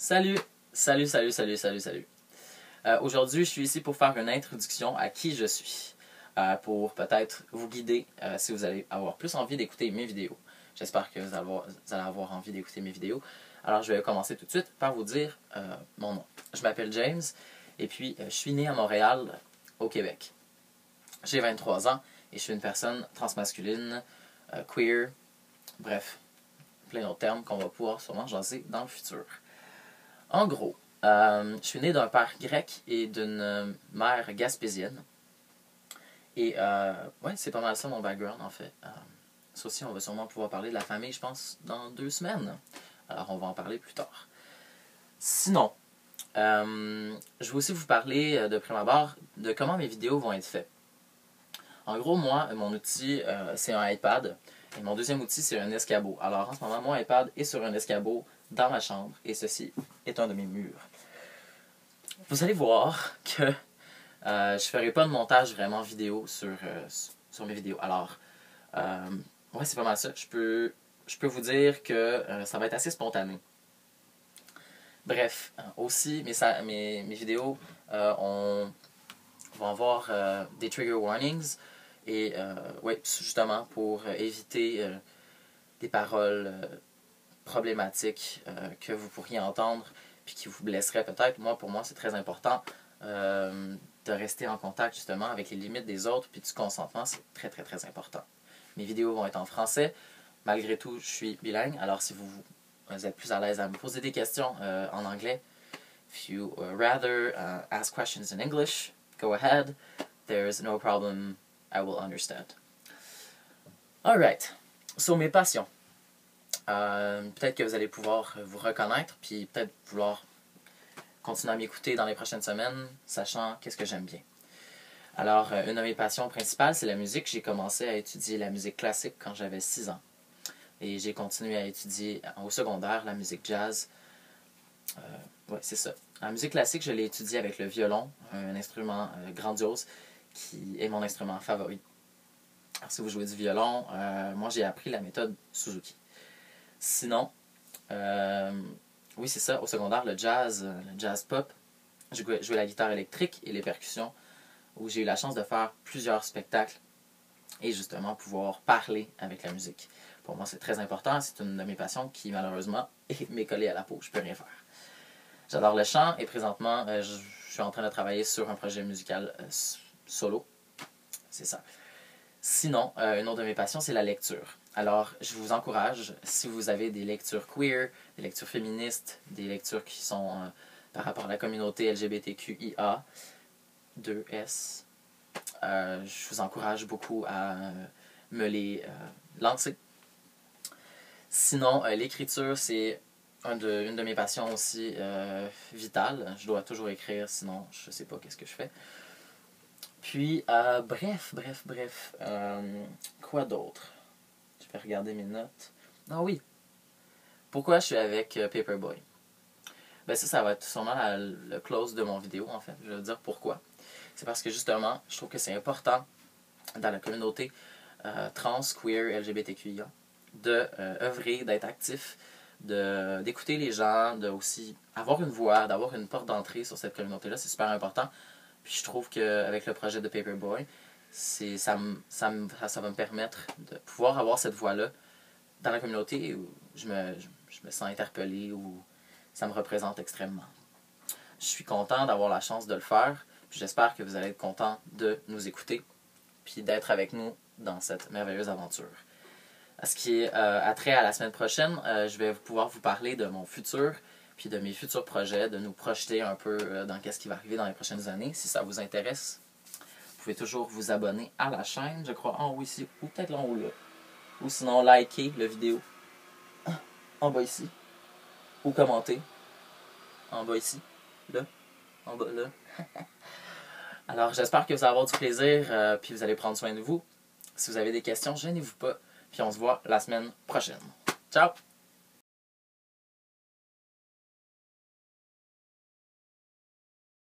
Salut, salut. Aujourd'hui, je suis ici pour faire une introduction à qui je suis, pour peut-être vous guider si vous allez avoir plus envie d'écouter mes vidéos. J'espère que vous allez avoir envie d'écouter mes vidéos. Alors, je vais commencer tout de suite par vous dire mon nom. Je m'appelle James et puis je suis né à Montréal, au Québec. J'ai 23 ans et je suis une personne transmasculine, queer, bref, plein d'autres termes qu'on va pouvoir sûrement jaser dans le futur. En gros, je suis né d'un père grec et d'une mère gaspésienne. Et ouais, c'est pas mal ça mon background en fait. Ça aussi, on va sûrement pouvoir parler de la famille, je pense, dans 2 semaines. Alors, on va en parler plus tard. Sinon, je vais aussi vous parler de prime abord de comment mes vidéos vont être faites. En gros, moi, mon outil, c'est un iPad. Et mon deuxième outil, c'est un escabeau. Alors, en ce moment, mon iPad est sur un escabeau dans ma chambre. Et ceci est un de mes murs. Vous allez voir que je ne ferai pas de montage vraiment vidéo sur mes vidéos. Alors, ouais, c'est pas mal ça. Je peux vous dire que ça va être assez spontané. Bref, aussi, mes vidéos vont avoir des trigger warnings. Et ouais, justement, pour éviter des paroles problématiques que vous pourriez entendre puis qui vous blesseraient peut-être. Pour moi, c'est très important de rester en contact justement avec les limites des autres puis du consentement. C'est très, très, très important. Mes vidéos vont être en français. Malgré tout, je suis bilingue. Alors, si vous êtes plus à l'aise à me poser des questions en anglais, if you rather ask questions in English, go ahead. There's no problem. I will understand. Alright. So, mes passions. Peut-être que vous allez pouvoir vous reconnaître, puis peut-être vouloir continuer à m'écouter dans les prochaines semaines, sachant qu'est-ce que j'aime bien. Alors, une de mes passions principales, c'est la musique. J'ai commencé à étudier la musique classique quand j'avais 6 ans. Et j'ai continué à étudier au secondaire la musique jazz. Ouais, c'est ça. La musique classique, je l'ai étudiée avec le violon, un instrument grandiose, qui est mon instrument favori. Alors, si vous jouez du violon, moi j'ai appris la méthode Suzuki. Sinon, oui c'est ça, au secondaire, le jazz pop, je jouais la guitare électrique et les percussions, où j'ai eu la chance de faire plusieurs spectacles et justement pouvoir parler avec la musique. Pour moi c'est très important, c'est une de mes passions qui malheureusement m'est collée à la peau, je peux rien faire. J'adore le chant et présentement je suis en train de travailler sur un projet musical solo, c'est ça. Sinon, une autre de mes passions, c'est la lecture. Alors, je vous encourage, si vous avez des lectures queer, des lectures féministes, des lectures qui sont par rapport à la communauté LGBTQIA, 2S, je vous encourage beaucoup à me les lancer. Sinon, l'écriture, c'est une de mes passions aussi vitales. Je dois toujours écrire, sinon je ne sais pas qu'est-ce que je fais. Puis, bref. Quoi d'autre? Je vais regarder mes notes. Ah oui. Pourquoi je suis avec Paperboy? Ben ça va être sûrement le close de mon vidéo, en fait. Je vais dire pourquoi. C'est parce que, justement, je trouve que c'est important dans la communauté trans, queer, LGBTQIA de œuvrer, d'être actif, d'écouter les gens, de aussi avoir une voix, d'avoir une porte d'entrée sur cette communauté-là. C'est super important. Puis je trouve qu'avec le projet de Paperboy, ça va me permettre de pouvoir avoir cette voix-là dans la communauté où je me sens interpellé, où ça me représente extrêmement. Je suis content d'avoir la chance de le faire, puis j'espère que vous allez être content de nous écouter, puis d'être avec nous dans cette merveilleuse aventure. À ce qui est attrait à la semaine prochaine, je vais pouvoir vous parler de mon futur, puis de mes futurs projets, de nous projeter un peu dans ce qui va arriver dans les prochaines années. Si ça vous intéresse, vous pouvez toujours vous abonner à la chaîne, je crois en haut ici, ou peut-être en haut là. Ou sinon liker la vidéo en bas ici. Ou commenter en bas ici, là, en bas là. Alors j'espère que vous allez avoir du plaisir, puis vous allez prendre soin de vous. Si vous avez des questions, gênez-vous pas, puis on se voit la semaine prochaine. Ciao!